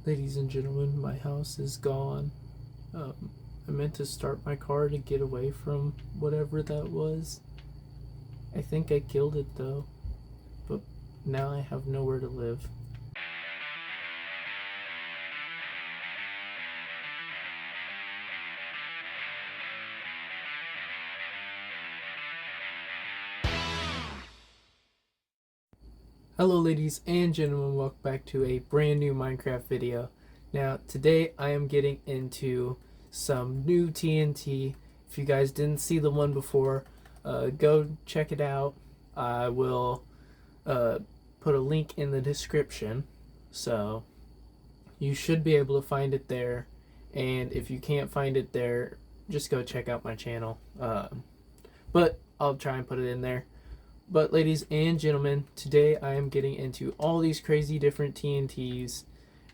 Ladies and gentlemen, my house is gone. I meant to start my car to get away from whatever that was. I think I killed it though, but now I have nowhere to live. Hello ladies and gentlemen, welcome back to a brand new Minecraft video. Now today I am getting into some new TNT. If you guys didn't see the one before, go check it out. I will put a link in the description, so you should be able to find it there. And if you can't find it there, just go check out my channel. But I'll try and put it in there. But ladies and gentlemen, today I am getting into all these crazy different TNTs,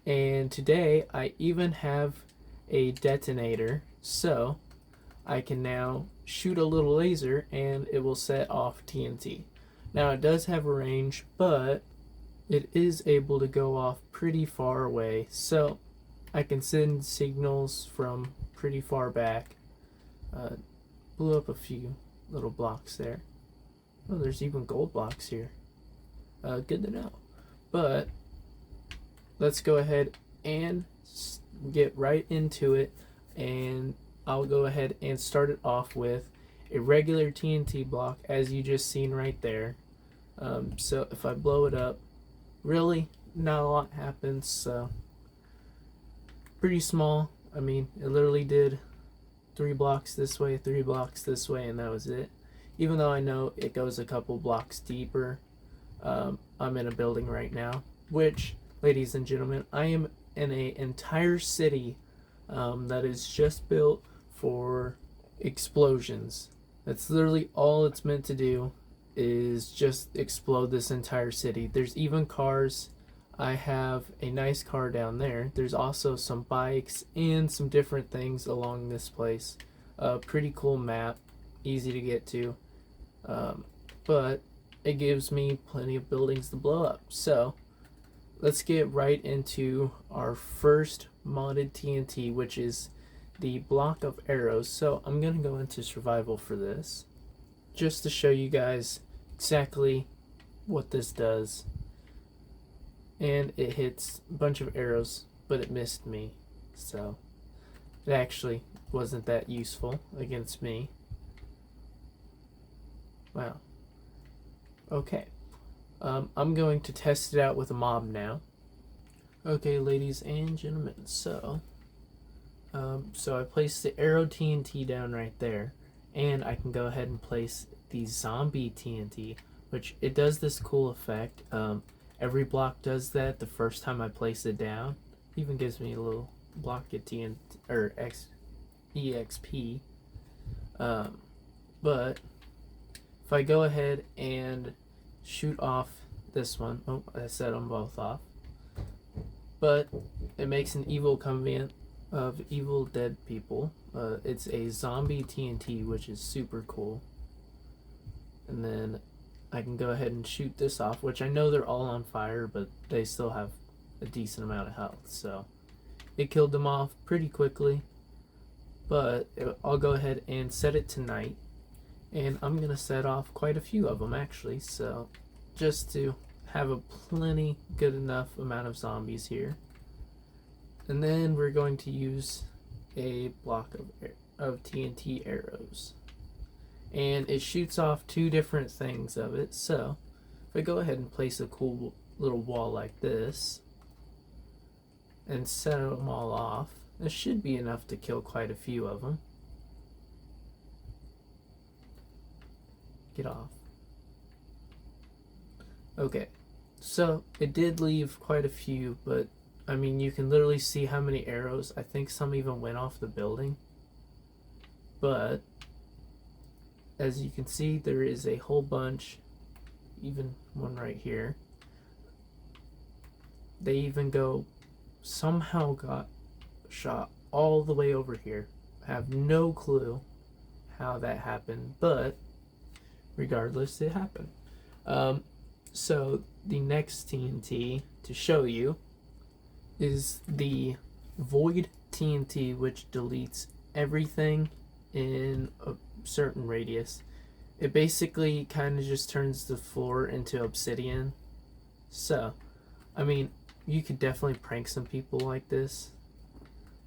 and today I even have a detonator, so I can now shoot a little laser and it will set off TNT. Now it does have a range, but it is able to go off pretty far away, so I can send signals from pretty far back. Blew up a few little blocks there. Oh, there's even gold blocks here. Good to know. But let's go ahead and get right into it. And I'll go ahead and start it off with a regular TNT block, as you just seen right there. So if I blow it up, really not a lot happens. So pretty small. I mean, it literally did 3 blocks this way, 3 blocks this way, and that was it. Even though I know it goes a couple blocks deeper. I'm in a building right now, which, ladies and gentlemen, I am in an entire city that is just built for explosions. That's literally all it's meant to do, is just explode this entire city. There's even cars. I have a nice car down there. There's also some bikes and some different things along this place. Pretty cool map, easy to get to. But it gives me plenty of buildings to blow up. So let's get right into our first modded TNT, which is the block of arrows. So I'm gonna go into survival for this, just to show you guys exactly what this does. And it hits a bunch of arrows, but it missed me, so it actually wasn't that useful against me. Wow. Okay. I'm going to test it out with a mob now. Okay, ladies and gentlemen, so I placed the arrow TNT down right there, and I can go ahead and place the zombie TNT, which it does this cool effect. Every block does that the first time I place it down. Even gives me a little block of TNT or EXP. But if I go ahead and shoot off this one, oh, I set them both off. But it makes an evil convent of evil dead people. It's a zombie TNT, which is super cool. And then I can go ahead and shoot this off, which I know they're all on fire, but they still have a decent amount of health. So it killed them off pretty quickly. But I'll go ahead and set it to night. And I'm going to set off quite a few of them, actually. So just to have a plenty good enough amount of zombies here. And then we're going to use a block of TNT arrows. And it shoots off 2 different things of it. So if I go ahead and place a cool little wall like this and set them all off, this should be enough to kill quite a few of them. Get off. Okay, so it did leave quite a few, but I mean, you can literally see how many arrows. I think some even went off the building. But as you can see, there is a whole bunch, even one right here. They even somehow got shot all the way over here. I have no clue how that happened, but regardless, it happened. So the next TNT to show you is the void TNT, which deletes everything in a certain radius. It basically kind of just turns the floor into obsidian. So, I mean, you could definitely prank some people like this,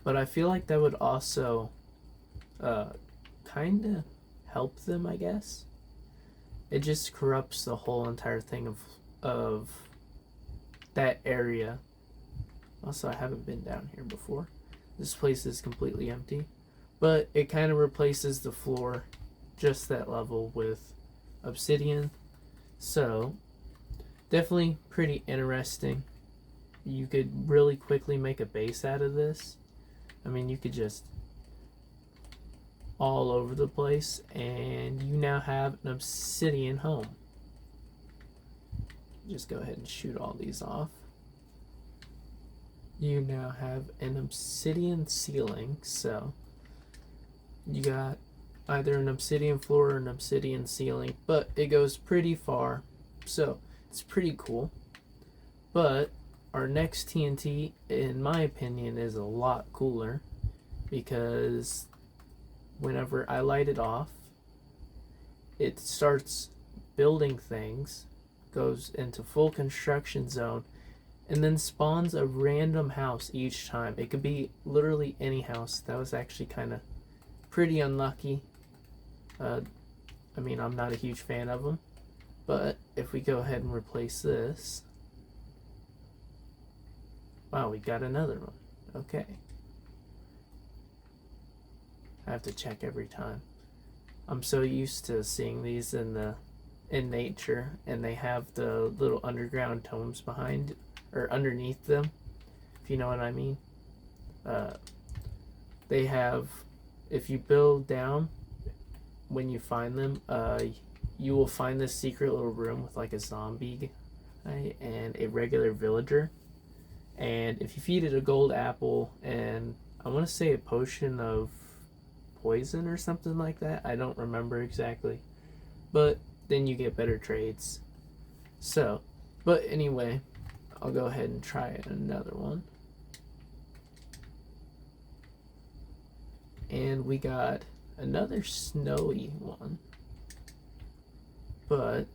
but I feel like that would also kind of help them, I guess. It just corrupts the whole entire thing of that area. Also, I haven't been down here before. This place is completely empty, but it kind of replaces the floor, just that level, with obsidian. So definitely pretty interesting. You could really quickly make a base out of this. I mean, you could just all over the place, and you now have an obsidian home. Just go ahead and shoot all these off. You now have an obsidian ceiling, so you got either an obsidian floor or an obsidian ceiling, but it goes pretty far, so it's pretty cool. But our next TNT, in my opinion, is a lot cooler, because whenever I light it off, it starts building things, goes into full construction zone, and then spawns a random house each time. It could be literally any house. That was actually kind of pretty unlucky. I mean, I'm not a huge fan of them, but if we go ahead and replace this, wow, we got another one. Okay. I have to check every time. I'm so used to seeing these in nature, and they have the little underground tomes behind or underneath them, if you know what I mean. They have, if you build down, when you find them, you will find this secret little room with like a zombie guy and a regular villager. And if you feed it a gold apple and I want to say a potion of poison or something like that, I don't remember exactly, but then you get better trades. So, but anyway, I'll go ahead and try another one. And we got another snowy one, but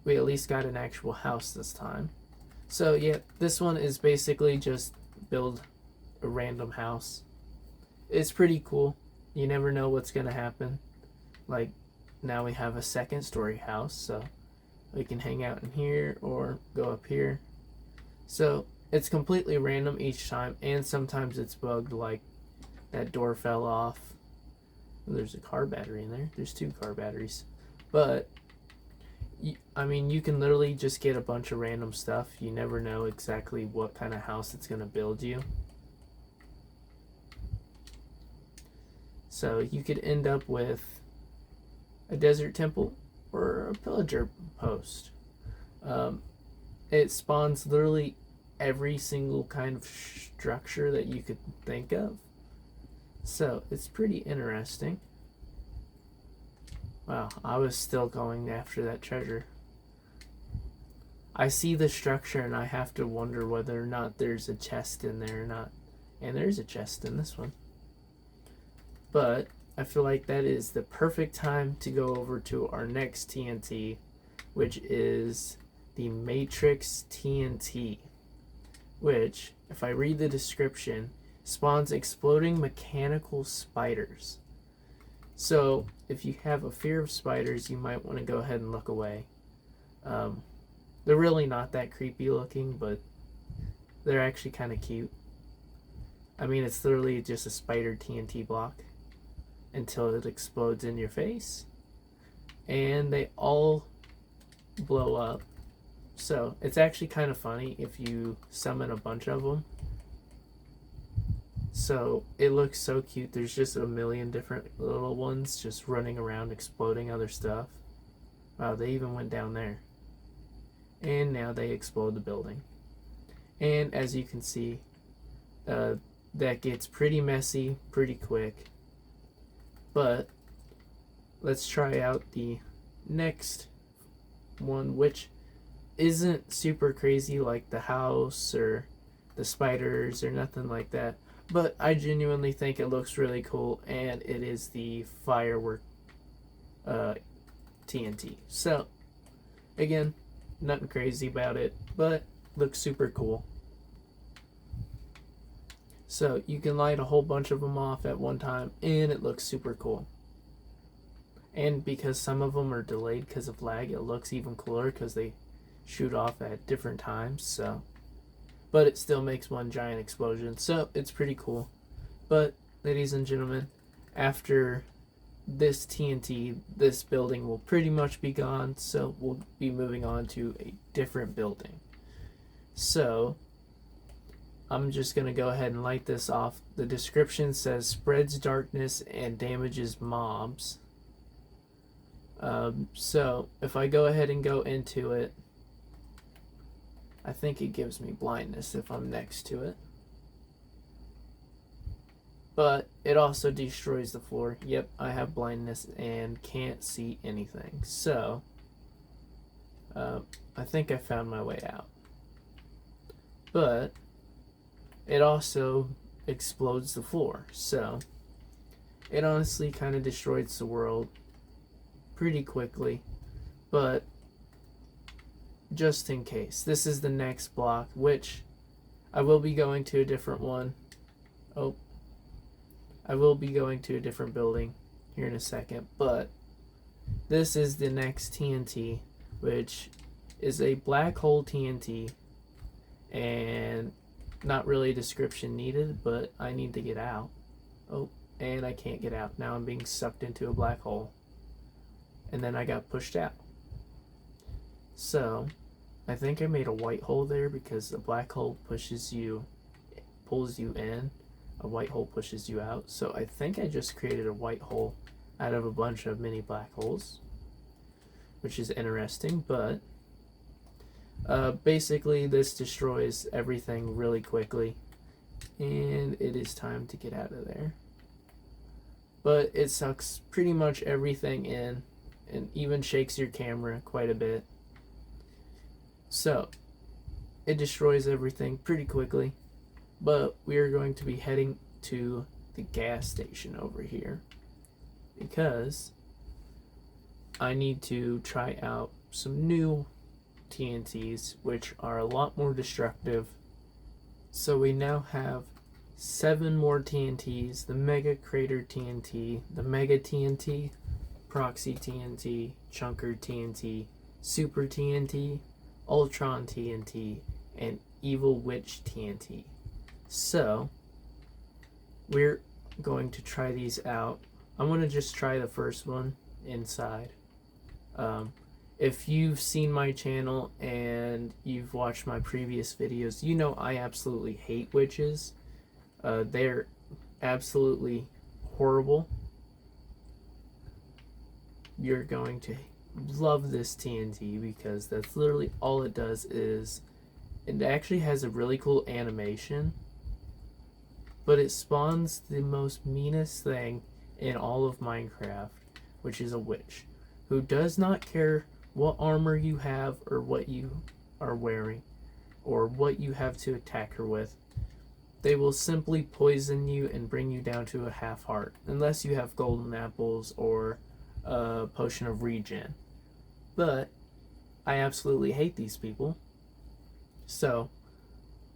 we at least got an actual house this time. So yeah, this one is basically just build a random house. It's pretty cool. You never know what's gonna happen. Like, now we have a second story house, so we can hang out in here or go up here. So it's completely random each time, and sometimes it's bugged, like that door fell off. There's a car battery in there. There's 2 car batteries. But I mean, you can literally just get a bunch of random stuff. You never know exactly what kind of house it's going to build you. So you could end up with a desert temple or a pillager post. It spawns literally every single kind of structure that you could think of. So it's pretty interesting. Wow, I was still going after that treasure. I see the structure and I have to wonder whether or not there's a chest in there or not. And there's a chest in this one. But I feel like that is the perfect time to go over to our next TNT, which is the Matrix TNT, which, if I read the description, spawns exploding mechanical spiders. So if you have a fear of spiders, you might want to go ahead and look away. They're really not that creepy looking, but they're actually kind of cute. I mean, it's literally just a spider TNT block until it explodes in your face, and they all blow up. So it's actually kind of funny if you summon a bunch of them. So it looks so cute. There's just a million different little ones just running around exploding other stuff. Wow, they even went down there. And now they explode the building. And as you can see, that gets pretty messy pretty quick. But let's try out the next one, which isn't super crazy like the house or the spiders or nothing like that. But I genuinely think it looks really cool, and it is the firework TNT. So, again, nothing crazy about it, but looks super cool. So you can light a whole bunch of them off at one time, and it looks super cool. And because some of them are delayed because of lag, it looks even cooler because they shoot off at different times. So, but it still makes one giant explosion, so it's pretty cool. But ladies and gentlemen, after this TNT, this building will pretty much be gone, so we'll be moving on to a different building. So I'm just going to go ahead and light this off. The description says spreads darkness and damages mobs. So if I go ahead and go into it, I think it gives me blindness if I'm next to it. But it also destroys the floor. Yep, I have blindness and can't see anything. So I think I found my way out. But it also explodes the floor. So it honestly kind of destroys the world pretty quickly. But just in case, this is the next block, which I will be going to a different one. I will be going to a different building here in a second, but this is the next TNT, which is a black hole TNT, and not really a description needed, but I need to get out. And I can't get out. Now I'm being sucked into a black hole, and then I got pushed out. So I think I made a white hole there because a black hole pulls you in, a white hole pushes you out. So I think I just created a white hole out of a bunch of mini black holes, which is interesting. But basically this destroys everything really quickly, and it is time to get out of there. But it sucks pretty much everything in, and even shakes your camera quite a bit. So it destroys everything pretty quickly. But we are going to be heading to the gas station over here because I need to try out some new TNTs, which are a lot more destructive. So we now have 7 more TNTs: the Mega Crater TNT, the Mega TNT, Proxy TNT, Chunker TNT, Super TNT, Ultron TNT, and Evil Witch TNT. So we're going to try these out. I'm going to just try the first one inside. If you've seen my channel and you've watched my previous videos, you know I absolutely hate witches. They're absolutely horrible. You're going to love this TNT because that's literally all it does. Is it actually has a really cool animation, but it spawns the most meanest thing in all of Minecraft, which is a witch, who does not care what armor you have or what you are wearing or what you have to attack her with. They will simply poison you and bring you down to a half heart, unless you have golden apples or a potion of regen. But I absolutely hate these people, so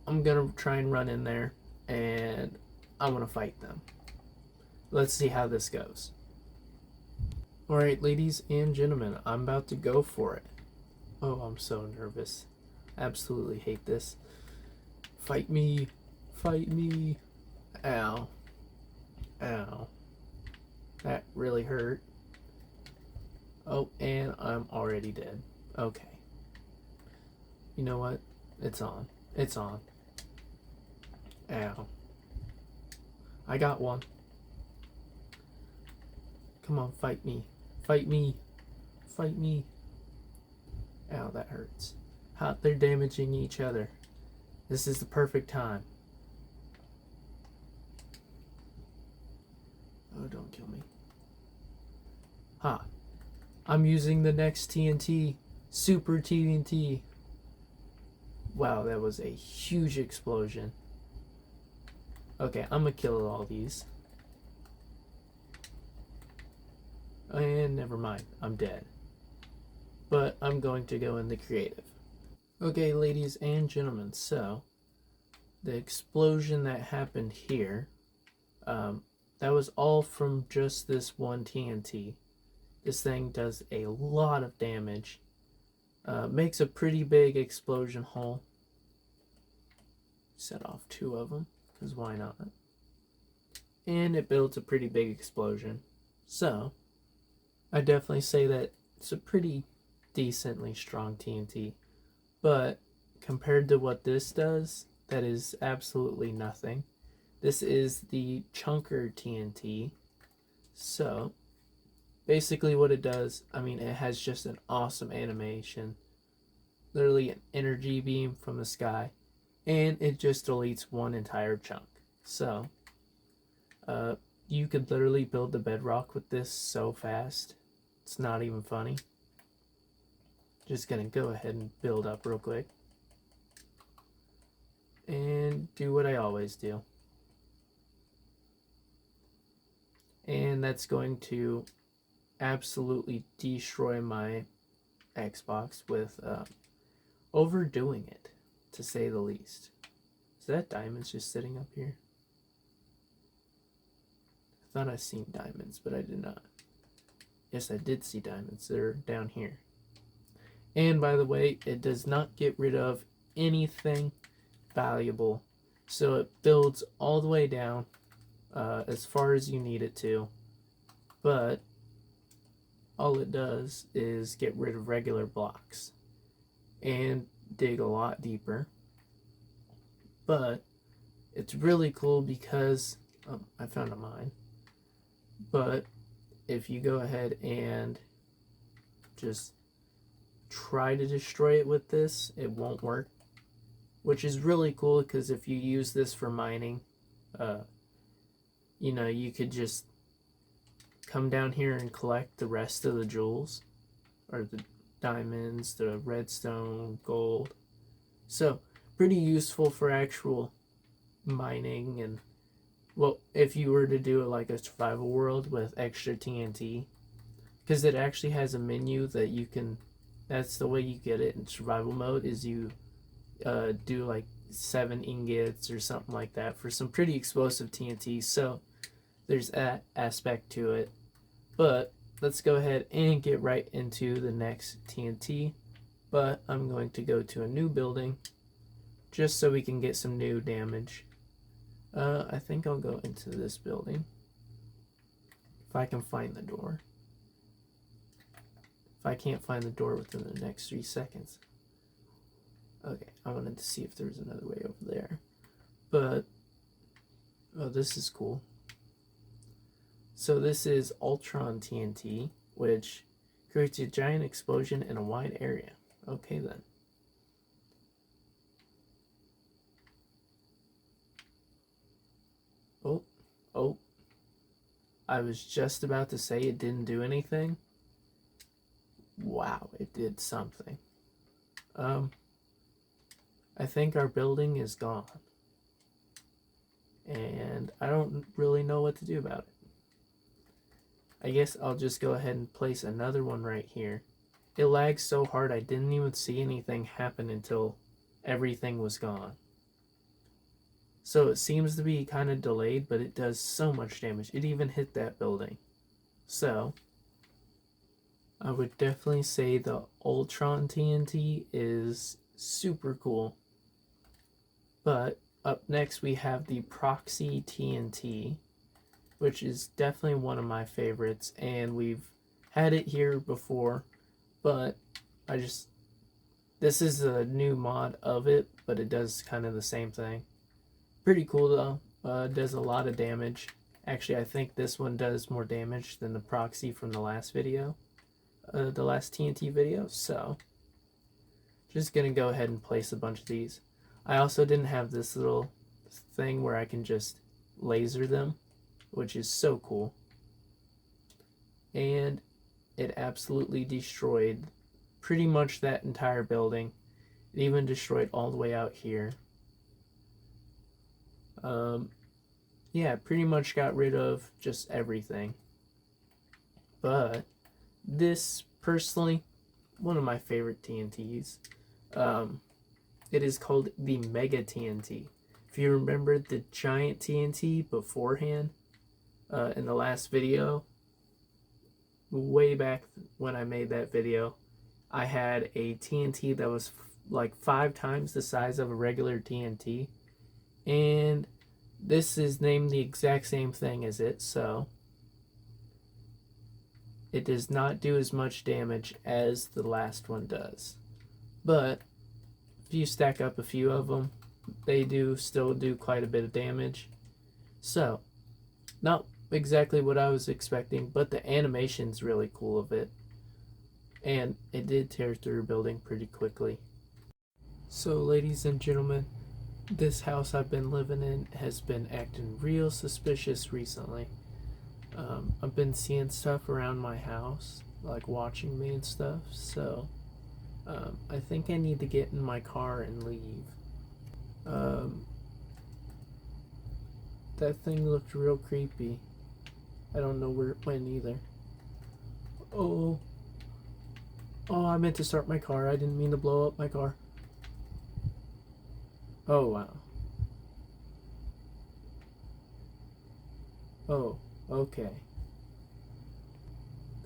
I'm gonna try and run in there and I want to fight them. Let's see how this goes. Alright, ladies and gentlemen, I'm about to go for it. Oh, I'm so nervous. Absolutely hate this. Fight me. Fight me. Ow. Ow. That really hurt. Oh, and I'm already dead. Okay. You know what? It's on. It's on. Ow. I got one. Come on, fight me. Fight me. Fight me. Ow, that hurts. How they're damaging each other. This is the perfect time. Oh, don't kill me. Ha. I'm using the next TNT. Super TNT. Wow, that was a huge explosion. Okay, I'm gonna kill all these. And never mind, I'm dead. But I'm going to go in the creative. Okay, ladies and gentlemen, so the explosion that happened here, that was all from just this one TNT. This thing does a lot of damage. Makes a pretty big explosion hole. Set off 2 of them, because why not? And it builds a pretty big explosion. So, I definitely say that it's a pretty decently strong TNT. But compared to what this does, that is absolutely nothing. This is the chunker TNT. So, basically what it does, I mean, it has just an awesome animation. Literally an energy beam from the sky. And it just deletes one entire chunk. So, you could literally build the bedrock with this so fast. It's not even funny. Just gonna go ahead and build up real quick. And do what I always do. And that's going to absolutely destroy my Xbox with overdoing it, to say the least. Is that diamonds just sitting up here? I thought I seen diamonds, but I did not. Yes, I did see diamonds. They're down here. And by the way, it does not get rid of anything valuable. So it builds all the way down as far as you need it to. But all it does is get rid of regular blocks and dig a lot deeper. But it's really cool because I found a mine. But if you go ahead and just try to destroy it with this, it won't work, which is really cool because if you use this for mining, you know, you could just come down here and collect the rest of the jewels, or the diamonds, the redstone, gold. So pretty useful for actual mining. And well, if you were to do it like a survival world with extra TNT, because it actually has a menu that you can, that's the way you get it in survival mode, is you do like 7 ingots or something like that for some pretty explosive TNT. So there's that aspect to it. But let's go ahead and get right into the next TNT. But I'm going to go to a new building just so we can get some new damage. I think I'll go into this building if I can find the door. If I can't find the door within the next 3 seconds. Okay, I wanted to see if there was another way over there. But, oh, this is cool. So this is Ultron TNT, which creates a giant explosion in a wide area. Okay then. Oh, I was just about to say it didn't do anything. Wow, it did something. I think our building is gone. And I don't really know what to do about it. I guess I'll just go ahead and place another one right here. It lags so hard I didn't even see anything happen until everything was gone. So it seems to be kind of delayed, but it does so much damage. It even hit that building. So I would definitely say the Ultron TNT is super cool. But up next we have the Proxy TNT, which is definitely one of my favorites, and we've had it here before, but this is a new mod of it, but it does kind of the same thing. Pretty cool though. Does a lot of damage. Actually, I think this one does more damage than the Proxy from the last video, the last TNT video. So just gonna go ahead and place a bunch of these. I also didn't have this little thing where I can just laser them, which is so cool. And it absolutely destroyed pretty much that entire building. It even destroyed all the way out here. Yeah, pretty much got rid of just everything. But this, personally, one of my favorite TNTs. It is called the Mega TNT. If you remember the giant TNT beforehand, in the last video, way back when I made that video, I had a TNT that was like 5 times the size of a regular TNT, and this is named the exact same thing as it, so it does not do as much damage as the last one does. But if you stack up a few of them, they do still do quite a bit of damage. So, not exactly what I was expecting, but the animation's really cool of it. And it did tear through a building pretty quickly. So, ladies and gentlemen, this house I've been living in has been acting real suspicious recently. I've been seeing stuff around my house, like watching me and stuff, so I think I need to get in my car and leave. That thing looked real creepy. I don't know where it went either. Oh, I meant to start my car. I didn't mean to blow up my car. Oh, wow. Oh, okay.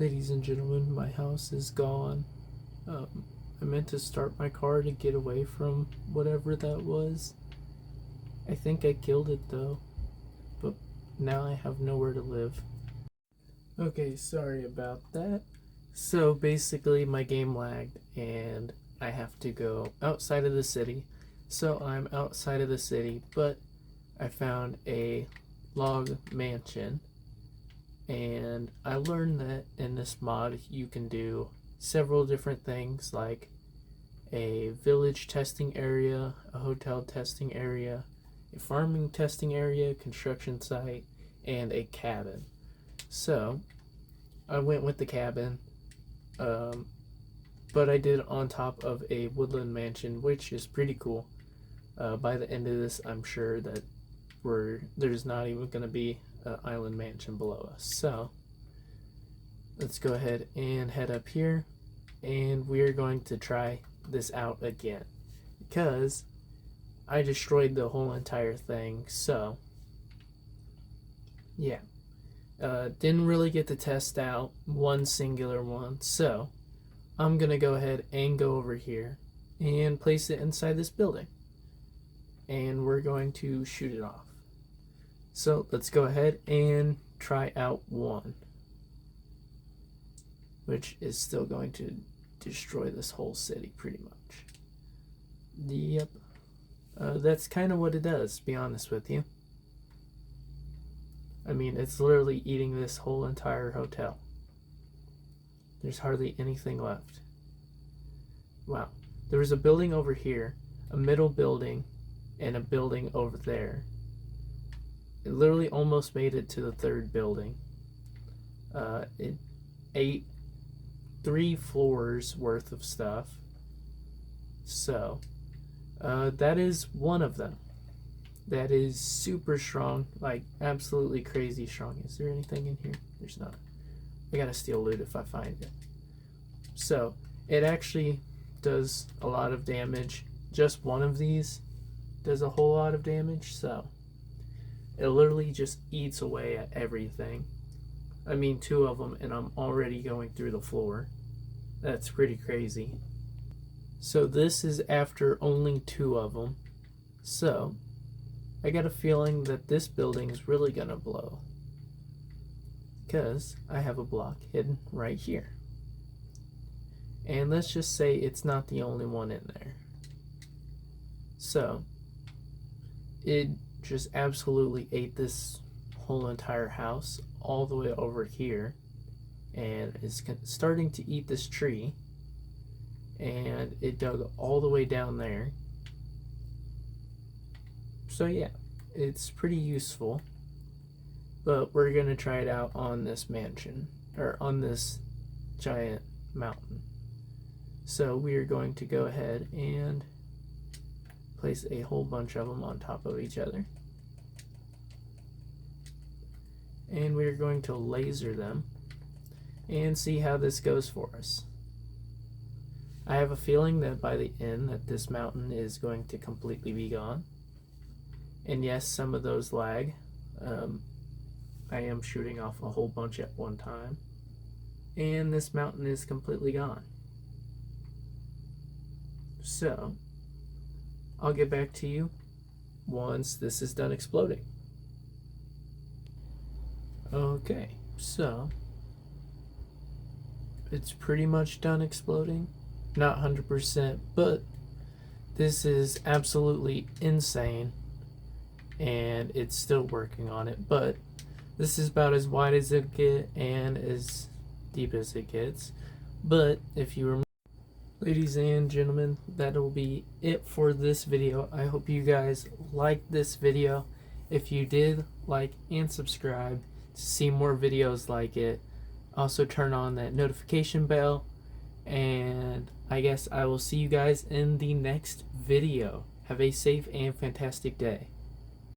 Ladies and gentlemen, my house is gone. I meant to start my car to get away from whatever that was. I think I killed it though, but now I have nowhere to live. Okay, sorry about that. So basically my game lagged and I have to go outside of the city. So I'm outside of the city, but I found a log mansion, and I learned that in this mod you can do several different things, like a village testing area, a hotel testing area, a farming testing area, construction site, and a cabin. So I went with the cabin, but I did it on top of a woodland mansion, which is pretty cool. By the end of this, I'm sure that there's not even going to be an island mansion below us. So let's go ahead and head up here, and we're going to try this out again because I destroyed the whole entire thing. So yeah, didn't really get to test out one singular one, so I'm gonna go ahead and go over here and place it inside this building, and we're going to shoot it off. So let's go ahead and try out one, which is still going to destroy this whole city pretty much. Yep. That's kind of what it does, to be honest with you. I mean, it's literally eating this whole entire hotel. There's hardly anything left. Wow. There was a building over here, a middle building, and a building over there. It literally almost made it to the third building. It ate 3 floors worth of stuff. So, that is one of them. That is super strong, like absolutely crazy strong. Is there anything in here? There's not. I gotta steal loot if I find it. So, it actually does a lot of damage. Just one of these does a whole lot of damage, so it literally just eats away at everything. I mean, 2 of them, and I'm already going through the floor. That's pretty crazy. So this is after only 2 of them. So I got a feeling that this building is really gonna blow, because I have a block hidden right here. And let's just say it's not the only one in there. So it just absolutely ate this whole entire house all the way over here, and is starting to eat this tree, and it dug all the way down there. So yeah, it's pretty useful, but we're gonna try it out on this mansion, or on this giant mountain. So we are going to go ahead and place a whole bunch of them on top of each other. And we're going to laser them and see how this goes for us. I have a feeling that by the end that this mountain is going to completely be gone. And yes, some of those lag. I am shooting off a whole bunch at one time. And this mountain is completely gone. So, I'll get back to you once this is done exploding. Okay, so it's pretty much done exploding. Not 100%, but this is absolutely insane, and it's still working on it. But this is about as wide as it gets and as deep as it gets. But if you remember, ladies and gentlemen, that'll be it for this video. I hope you guys liked this video. If you did, like and subscribe to see more videos like it. Also turn on that notification bell, and I guess I will see you guys in the next video. Have a safe and fantastic day.